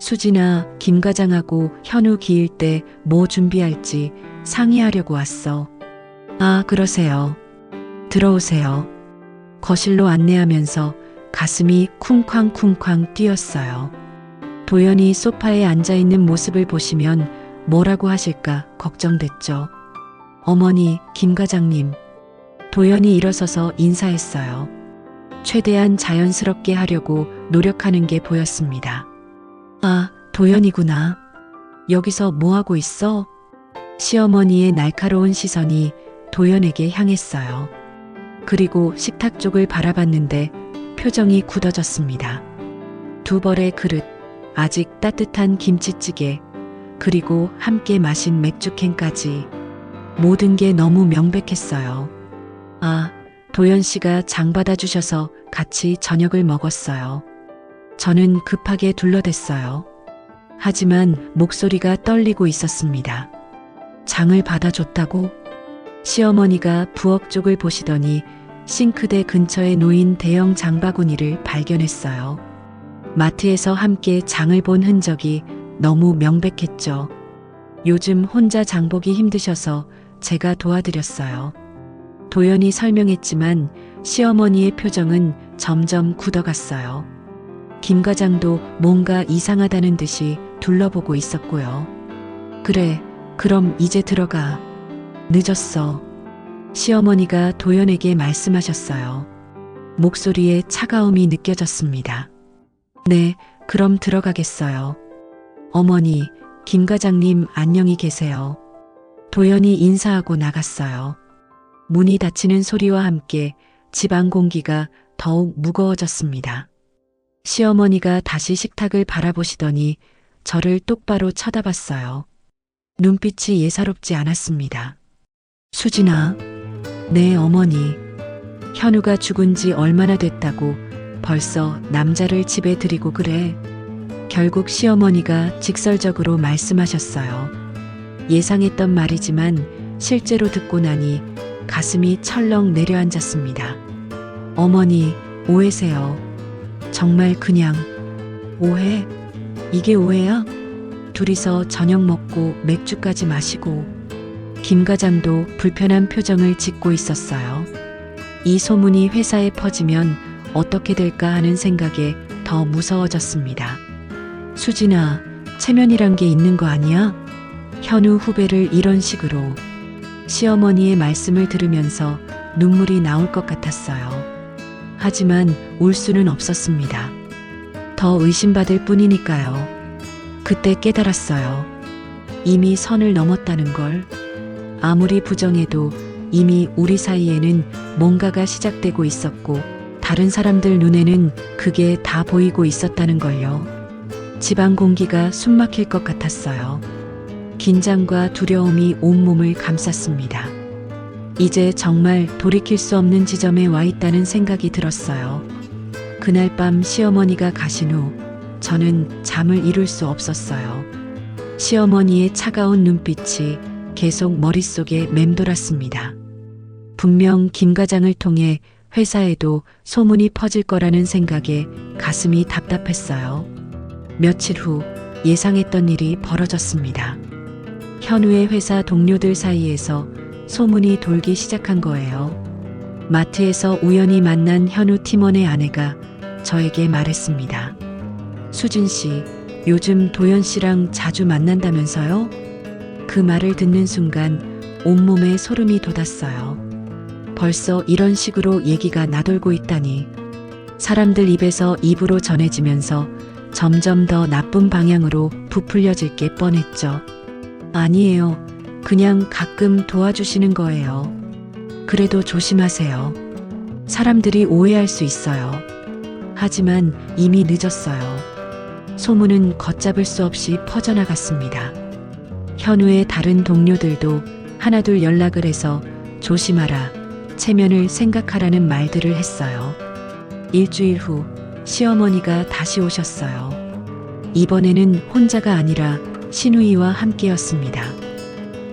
수진아, 김 과장하고 현우 기일 때 뭐 준비할지 상의하려고 왔어. 아, 그러세요. 들어오세요. 거실로 안내하면서 가슴이 쿵쾅쿵쾅 뛰었어요. 도연이 소파에 앉아있는 모습을 보시면 뭐라고 하실까 걱정됐죠. 어머니, 김 과장님. 도연이 일어서서 인사했어요. 최대한 자연스럽게 하려고 노력하는 게 보였습니다. 아, 도연이구나. 여기서 뭐하고 있어? 시어머니의 날카로운 시선이 도연에게 향했어요. 그리고 식탁 쪽을 바라봤는데 표정이 굳어졌습니다. 두 벌의 그릇, 아직 따뜻한 김치찌개, 그리고 함께 마신 맥주캔까지 모든 게 너무 명백했어요. 아, 도연 씨가 장 받아주셔서 같이 저녁을 먹었어요. 저는 급하게 둘러댔어요. 하지만 목소리가 떨리고 있었습니다. 장을 받아줬다고? 시어머니가 부엌 쪽을 보시더니 싱크대 근처에 놓인 대형 장바구니를 발견했어요. 마트에서 함께 장을 본 흔적이 너무 명백했죠. 요즘 혼자 장보기 힘드셔서 제가 도와드렸어요. 도연이 설명했지만 시어머니의 표정은 점점 굳어갔어요. 김 과장도 뭔가 이상하다는 듯이 둘러보고 있었고요. 그래, 그럼 이제 들어가. 늦었어. 시어머니가 도연에게 말씀하셨어요. 목소리에 차가움이 느껴졌습니다. 네, 그럼 들어가겠어요. 어머니, 김 과장님 안녕히 계세요. 도연이 인사하고 나갔어요. 문이 닫히는 소리와 함께 집안 공기가 더욱 무거워졌습니다. 시어머니가 다시 식탁을 바라보시더니 저를 똑바로 쳐다봤어요. 눈빛이 예사롭지 않았습니다. 수진아. 네, 어머니. 현우가 죽은 지 얼마나 됐다고 벌써 남자를 집에 들이고 그래. 결국 시어머니가 직설적으로 말씀하셨어요. 예상했던 말이지만 실제로 듣고 나니 가슴이 철렁 내려앉았습니다. 어머니, 오해세요. 정말 그냥. 오해? 이게 오해야? 둘이서 저녁 먹고 맥주까지 마시고. 김 과장도 불편한 표정을 짓고 있었어요. 이 소문이 회사에 퍼지면 어떻게 될까 하는 생각에 더 무서워졌습니다. 수진아, 체면이란 게 있는 거 아니야? 현우 후배를 이런 식으로. 시어머니의 말씀을 들으면서 눈물이 나올 것 같았어요. 하지만 울 수는 없었습니다. 더 의심받을 뿐이니까요. 그때 깨달았어요. 이미 선을 넘었다는 걸. 아무리 부정해도 이미 우리 사이에는 뭔가가 시작되고 있었고 다른 사람들 눈에는 그게 다 보이고 있었다는 걸요. 집안 공기가 숨막힐 것 같았어요. 긴장과 두려움이 온몸을 감쌌습니다. 이제 정말 돌이킬 수 없는 지점에 와 있다는 생각이 들었어요. 그날 밤 시어머니가 가신 후 저는 잠을 이룰 수 없었어요. 시어머니의 차가운 눈빛이 계속 머릿속에 맴돌았습니다. 분명 김 과장을 통해 회사에도 소문이 퍼질 거라는 생각에 가슴이 답답했어요. 며칠 후 예상했던 일이 벌어졌습니다. 현우의 회사 동료들 사이에서 소문이 돌기 시작한 거예요. 마트에서 우연히 만난 현우 팀원의 아내가 저에게 말했습니다. 수진 씨, 요즘 도연 씨랑 자주 만난다면서요? 그 말을 듣는 순간 온몸에 소름이 돋았어요. 벌써 이런 식으로 얘기가 나돌고 있다니. 사람들 입에서 입으로 전해지면서 점점 더 나쁜 방향으로 부풀려질 게 뻔했죠. 아니에요. 그냥 가끔 도와주시는 거예요. 그래도 조심하세요. 사람들이 오해할 수 있어요. 하지만 이미 늦었어요. 소문은 걷잡을 수 없이 퍼져나갔습니다. 현우의 다른 동료들도 하나둘 연락을 해서 조심하라, 체면을 생각하라는 말들을 했어요. 일주일 후 시어머니가 다시 오셨어요. 이번에는 혼자가 아니라 신우이와 함께였습니다.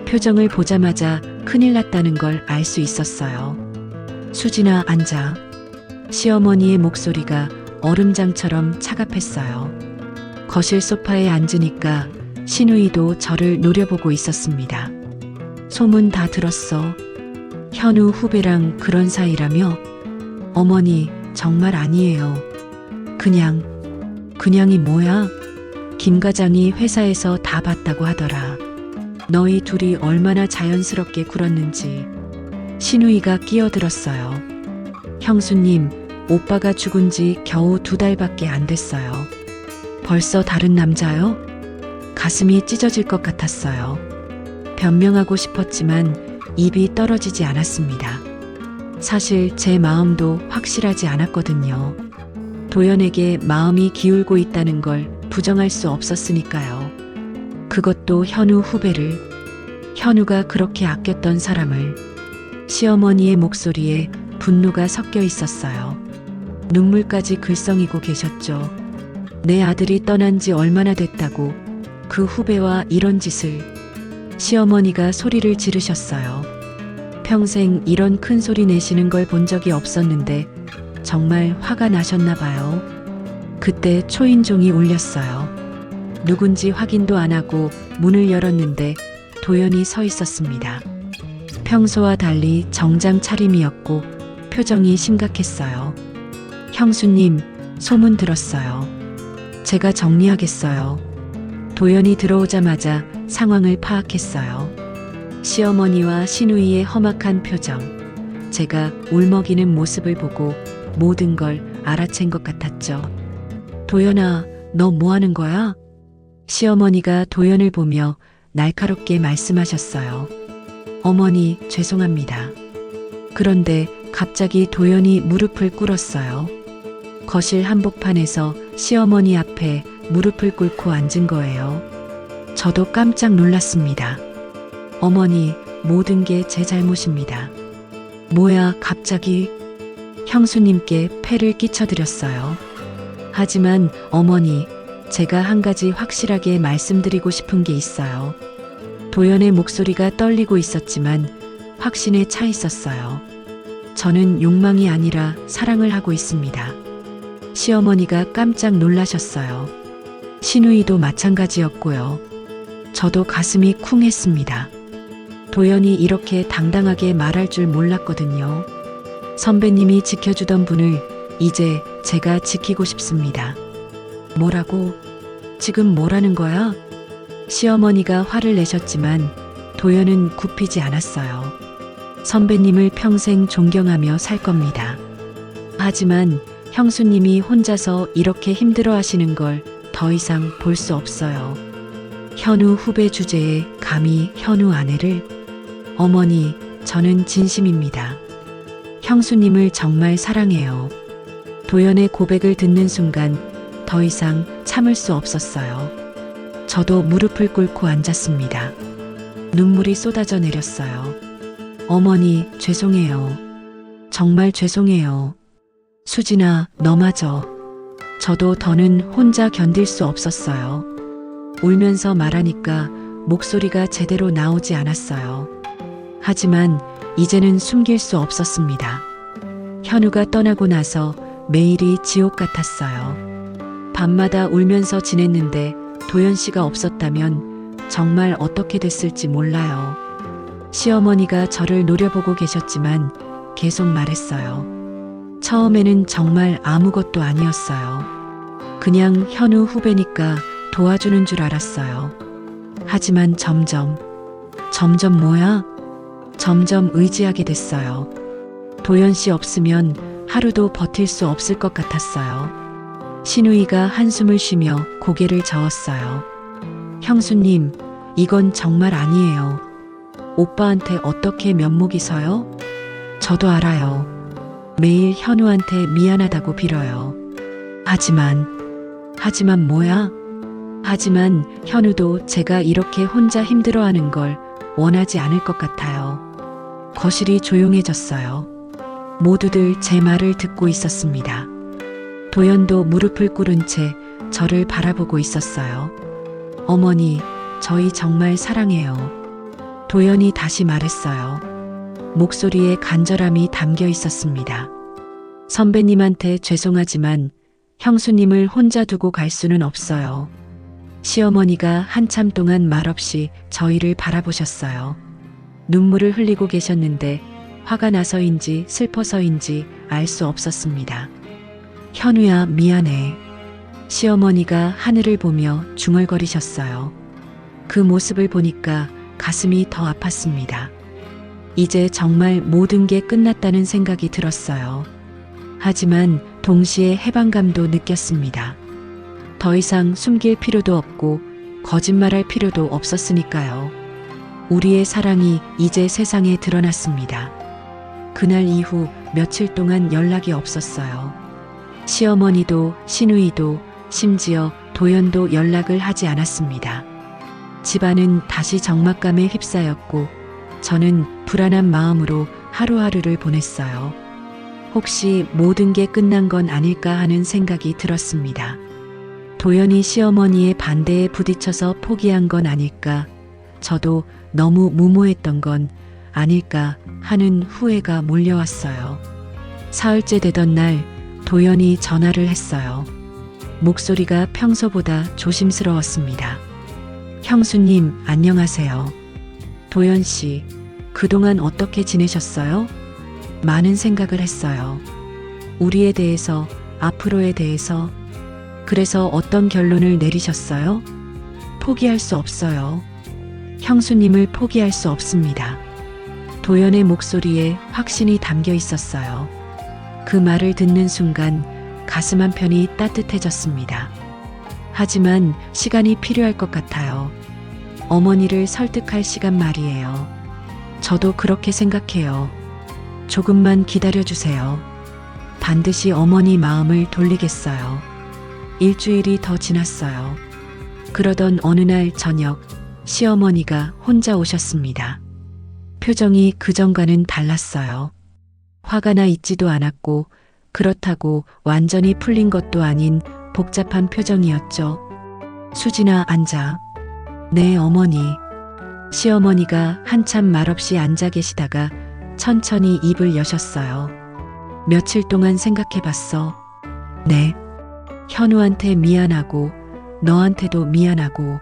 표정을 보자마자 큰일 났다는 걸 알 수 있었어요. 수진아, 앉아. 시어머니의 목소리가 얼음장처럼 차갑했어요. 거실 소파에 앉으니까 신우이도 저를 노려보고 있었습니다. 소문 다 들었어. 현우 후배랑 그런 사이라며? 어머니, 정말 아니에요. 그냥이 뭐야? 김 과장이 회사에서 다 봤다고 하더라. 너희 둘이 얼마나 자연스럽게 굴었는지. 신우이가 끼어들었어요. 형수님, 오빠가 죽은 지 겨우 2달밖에 안 됐어요. 벌써 다른 남자요? 가슴이 찢어질 것 같았어요. 변명하고 싶었지만 입이 떨어지지 않았습니다. 사실 제 마음도 확실하지 않았거든요. 도연에게 마음이 기울고 있다는 걸 부정할 수 없었으니까요. 그것도 현우 후배를, 현우가 그렇게 아꼈던 사람을. 시어머니의 목소리에 분노가 섞여 있었어요. 눈물까지 글썽이고 계셨죠. 내 아들이 떠난 지 얼마나 됐다고 그 후배와 이런 짓을. 시어머니가 소리를 지르셨어요. 평생 이런 큰 소리 내시는 걸 본 적이 없었는데 정말 화가 나셨나 봐요. 그때 초인종이 울렸어요. 누군지 확인도 안 하고 문을 열었는데 도연이 서 있었습니다. 평소와 달리 정장 차림이었고 표정이 심각했어요. 형수님, 소문 들었어요. 제가 정리하겠어요. 도연이 들어오자마자 상황을 파악했어요. 시어머니와 신우이의 험악한 표정, 제가 울먹이는 모습을 보고 모든 걸 알아챈 것 같았죠. 도연아, 너 뭐 하는 거야? 시어머니가 도연을 보며 날카롭게 말씀하셨어요. 어머니, 죄송합니다. 그런데 갑자기 도연이 무릎을 꿇었어요. 거실 한복판에서 시어머니 앞에 무릎을 꿇고 앉은 거예요. 저도 깜짝 놀랐습니다. 어머니, 모든 게 제 잘못입니다. 뭐야, 갑자기? 형수님께 폐를 끼쳐드렸어요. 하지만 어머니, 제가 한 가지 확실하게 말씀드리고 싶은 게 있어요. 도연의 목소리가 떨리고 있었지만 확신에 차 있었어요. 저는 욕망이 아니라 사랑을 하고 있습니다. 시어머니가 깜짝 놀라셨어요. 신우이도 마찬가지였고요. 저도 가슴이 쿵했습니다. 도연이 이렇게 당당하게 말할 줄 몰랐거든요. 선배님이 지켜주던 분을 이제 제가 지키고 싶습니다. 뭐라고? 지금 뭐라는 거야? 시어머니가 화를 내셨지만 도연은 굽히지 않았어요. 선배님을 평생 존경하며 살 겁니다. 하지만 형수님이 혼자서 이렇게 힘들어 하시는 걸 더 이상 볼 수 없어요. 현우 후배 주제에 감히 현우 아내를? 어머니, 저는 진심입니다. 형수님을 정말 사랑해요. 도연의 고백을 듣는 순간 더 이상 참을 수 없었어요. 저도 무릎을 꿇고 앉았습니다. 눈물이 쏟아져 내렸어요. 어머니, 죄송해요. 정말 죄송해요. 수진아, 너마저. 저도 더는 혼자 견딜 수 없었어요. 울면서 말하니까 목소리가 제대로 나오지 않았어요. 하지만 이제는 숨길 수 없었습니다. 현우가 떠나고 나서 매일이 지옥 같았어요. 밤마다 울면서 지냈는데 도연 씨가 없었다면 정말 어떻게 됐을지 몰라요. 시어머니가 저를 노려보고 계셨지만 계속 말했어요. 처음에는 정말 아무것도 아니었어요. 그냥 현우 후배니까 도와주는 줄 알았어요. 하지만 점점 뭐야? 점점 의지하게 됐어요. 도연 씨 없으면 하루도 버틸 수 없을 것 같았어요. 신우이가 한숨을 쉬며 고개를 저었어요. 형수님, 이건 정말 아니에요. 오빠한테 어떻게 면목이 서요? 저도 알아요. 매일 현우한테 미안하다고 빌어요. 하지만 뭐야? 하지만 현우도 제가 이렇게 혼자 힘들어하는 걸 원하지 않을 것 같아요. 거실이 조용해졌어요. 모두들 제 말을 듣고 있었습니다. 도연도 무릎을 꿇은 채 저를 바라보고 있었어요. 어머니, 저희 정말 사랑해요. 도연이 다시 말했어요. 목소리에 간절함이 담겨 있었습니다. 선배님한테 죄송하지만 형수님을 혼자 두고 갈 수는 없어요. 시어머니가 한참 동안 말없이 저희를 바라보셨어요. 눈물을 흘리고 계셨는데 화가 나서인지 슬퍼서인지 알 수 없었습니다. 현우야, 미안해. 시어머니가 하늘을 보며 중얼거리셨어요. 그 모습을 보니까 가슴이 더 아팠습니다. 이제 정말 모든 게 끝났다는 생각이 들었어요. 하지만 동시에 해방감도 느꼈습니다. 더 이상 숨길 필요도 없고 거짓말할 필요도 없었으니까요. 우리의 사랑이 이제 세상에 드러났습니다. 그날 이후 며칠 동안 연락이 없었어요. 시어머니도 신우이도 심지어 도연도 연락을 하지 않았습니다. 집안은 다시 적막감에 휩싸였고 저는 불안한 마음으로 하루하루를 보냈어요. 혹시 모든 게 끝난 건 아닐까 하는 생각이 들었습니다. 도연이 시어머니의 반대에 부딪혀서 포기한 건 아닐까, 저도 너무 무모했던 건 아닐까 하는 후회가 몰려왔어요. 사흘째 되던 날 도연이 전화를 했어요. 목소리가 평소보다 조심스러웠습니다. 형수님, 안녕하세요. 도연 씨, 그동안 어떻게 지내셨어요? 많은 생각을 했어요. 우리에 대해서, 앞으로에 대해서. 그래서 어떤 결론을 내리셨어요? 포기할 수 없어요. 형수님을 포기할 수 없습니다. 도연의 목소리에 확신이 담겨 있었어요. 그 말을 듣는 순간 가슴 한편이 따뜻해졌습니다. 하지만 시간이 필요할 것 같아요. 어머니를 설득할 시간 말이에요. 저도 그렇게 생각해요. 조금만 기다려주세요. 반드시 어머니 마음을 돌리겠어요. 일주일이 더 지났어요. 그러던 어느 날 저녁, 시어머니가 혼자 오셨습니다. 표정이 그전과는 달랐어요. 화가 나 있지도 않았고 그렇다고 완전히 풀린 것도 아닌 복잡한 표정이었죠. 수진아, 앉아. 네, 어머니. 시어머니가 한참 말없이 앉아 계시다가 천천히 입을 여셨어요. 며칠 동안 생각해봤어. 네. 현우한테 미안하고 너한테도 미안하고.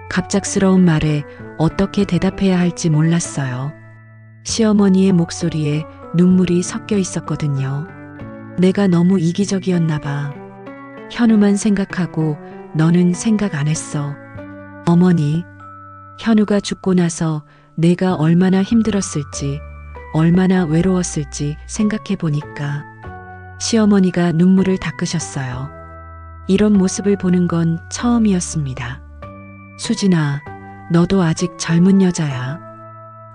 갑작스러운 말에 어떻게 대답해야 할지 몰랐어요. 시어머니의 목소리에 눈물이 섞여 있었거든요. 내가 너무 이기적이었나 봐. 현우만 생각하고 너는 생각 안 했어. 어머니, 현우가 죽고 나서 내가 얼마나 힘들었을지, 얼마나 외로웠을지 생각해 보니까. 시어머니가 눈물을 닦으셨어요. 이런 모습을 보는 건 처음이었습니다. 수진아, 너도 아직 젊은 여자야.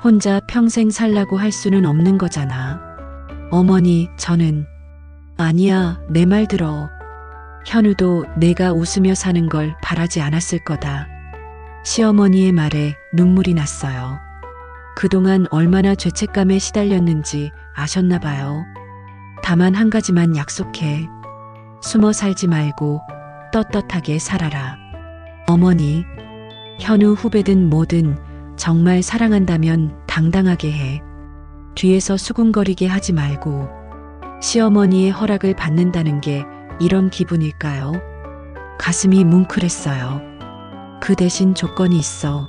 혼자 평생 살라고 할 수는 없는 거잖아. 어머니, 저는. 아니야, 내 말 들어. 현우도 내가 웃으며 사는 걸 바라지 않았을 거다. 시어머니의 말에 눈물이 났어요. 그동안 얼마나 죄책감에 시달렸는지 아셨나 봐요. 다만 한 가지만 약속해. 숨어 살지 말고 떳떳하게 살아라. 어머니, 현우 후배든 뭐든 정말 사랑한다면 당당하게 해. 뒤에서 수군거리게 하지 말고. 시어머니의 허락을 받는다는 게 이런 기분일까요? 가슴이 뭉클했어요. 그 대신 조건이 있어.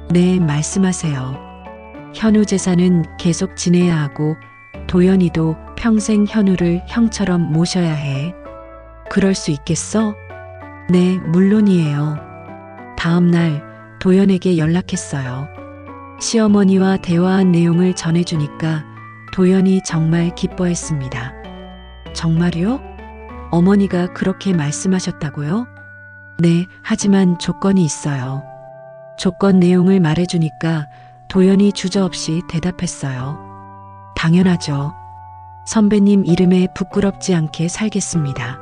네, 말씀하세요. 현우 재산은 계속 지내야 하고 도연이도 평생 현우를 형처럼 모셔야 해. 그럴 수 있겠어? 네, 물론이에요. 다음 날 도연에게 연락했어요. 시어머니와 대화한 내용을 전해주니까 도연이 정말 기뻐했습니다. 정말요? 어머니가 그렇게 말씀하셨다고요? 네, 하지만 조건이 있어요. 조건 내용을 말해주니까 도연이 주저없이 대답했어요. 당연하죠. 선배님 이름에 부끄럽지 않게 살겠습니다.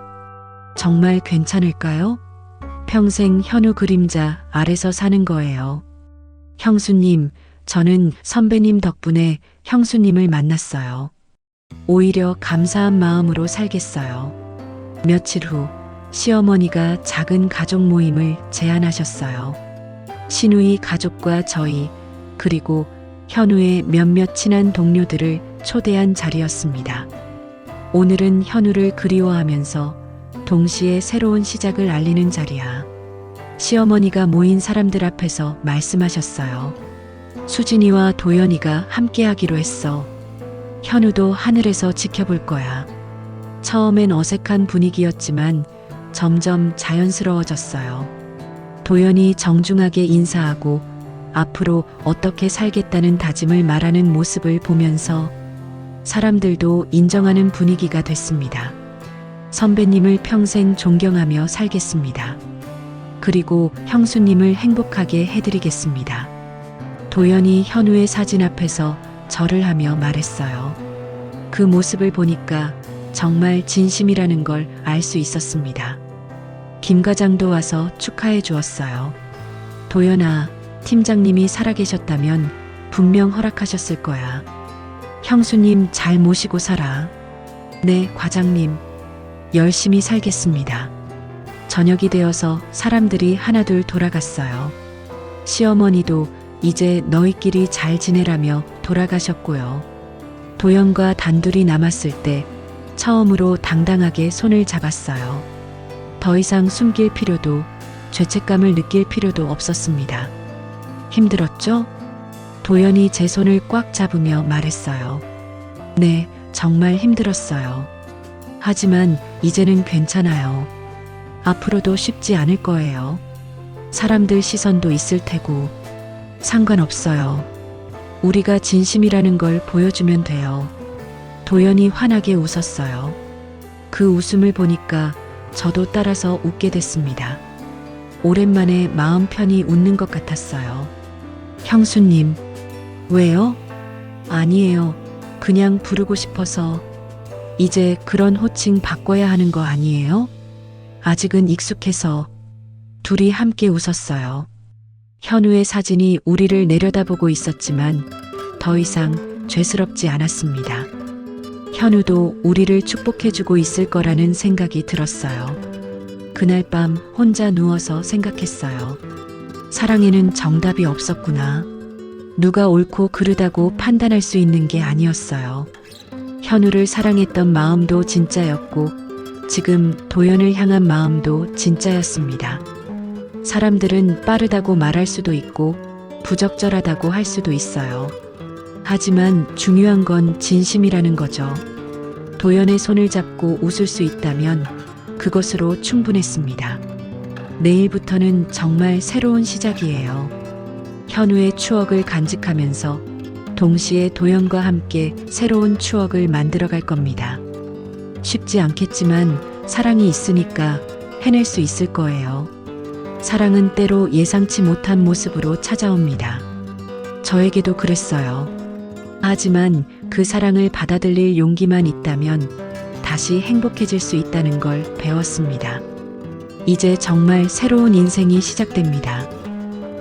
정말 괜찮을까요? 평생 현우 그림자 아래서 사는 거예요. 형수님, 저는 선배님 덕분에 형수님을 만났어요. 오히려 감사한 마음으로 살겠어요. 며칠 후 시어머니가 작은 가족 모임을 제안하셨어요. 시누이 가족과 저희, 그리고 현우의 몇몇 친한 동료들을 초대한 자리였습니다. 오늘은 현우를 그리워하면서 동시에 새로운 시작을 알리는 자리야. 시어머니가 모인 사람들 앞에서 말씀하셨어요. 수진이와 도연이가 함께하기로 했어. 현우도 하늘에서 지켜볼 거야. 처음엔 어색한 분위기였지만 점점 자연스러워졌어요. 도연이 정중하게 인사하고 앞으로 어떻게 살겠다는 다짐을 말하는 모습을 보면서 사람들도 인정하는 분위기가 됐습니다. 선배님을 평생 존경하며 살겠습니다. 그리고 형수님을 행복하게 해드리겠습니다. 도연이 현우의 사진 앞에서 절을 하며 말했어요. 그 모습을 보니까 정말 진심이라는 걸 알 수 있었습니다. 김 과장도 와서 축하해 주었어요. 도연아, 팀장님이 살아계셨다면 분명 허락하셨을 거야. 형수님 잘 모시고 살아. 네, 과장님. 열심히 살겠습니다. 저녁이 되어서 사람들이 하나둘 돌아갔어요. 시어머니도 이제 너희끼리 잘 지내라며 돌아가셨고요. 도연과 단둘이 남았을 때 처음으로 당당하게 손을 잡았어요. 더 이상 숨길 필요도 죄책감을 느낄 필요도 없었습니다. 힘들었죠? 도연이 제 손을 꽉 잡으며 말했어요. 네, 정말 힘들었어요. 하지만 이제는 괜찮아요. 앞으로도 쉽지 않을 거예요. 사람들 시선도 있을 테고 상관없어요. 우리가 진심이라는 걸 보여주면 돼요. 도연이 환하게 웃었어요. 그 웃음을 보니까 저도 따라서 웃게 됐습니다. 오랜만에 마음 편히 웃는 것 같았어요. 형수님, 왜요? 아니에요. 그냥 부르고 싶어서. 이제 그런 호칭 바꿔야 하는 거 아니에요? 아직은 익숙해서. 둘이 함께 웃었어요. 현우의 사진이 우리를 내려다보고 있었지만 더 이상 죄스럽지 않았습니다. 현우도 우리를 축복해주고 있을 거라는 생각이 들었어요. 그날 밤 혼자 누워서 생각했어요. 사랑에는 정답이 없었구나. 누가 옳고 그르다고 판단할 수 있는 게 아니었어요. 현우를 사랑했던 마음도 진짜였고 지금 도연을 향한 마음도 진짜였습니다. 사람들은 빠르다고 말할 수도 있고 부적절하다고 할 수도 있어요. 하지만 중요한 건 진심이라는 거죠. 도연의 손을 잡고 웃을 수 있다면 그것으로 충분했습니다. 내일부터는 정말 새로운 시작이에요. 현우의 추억을 간직하면서 동시에 도연과 함께 새로운 추억을 만들어갈 겁니다. 쉽지 않겠지만 사랑이 있으니까 해낼 수 있을 거예요. 사랑은 때로 예상치 못한 모습으로 찾아옵니다. 저에게도 그랬어요. 하지만 그 사랑을 받아들일 용기만 있다면 다시 행복해질 수 있다는 걸 배웠습니다. 이제 정말 새로운 인생이 시작됩니다.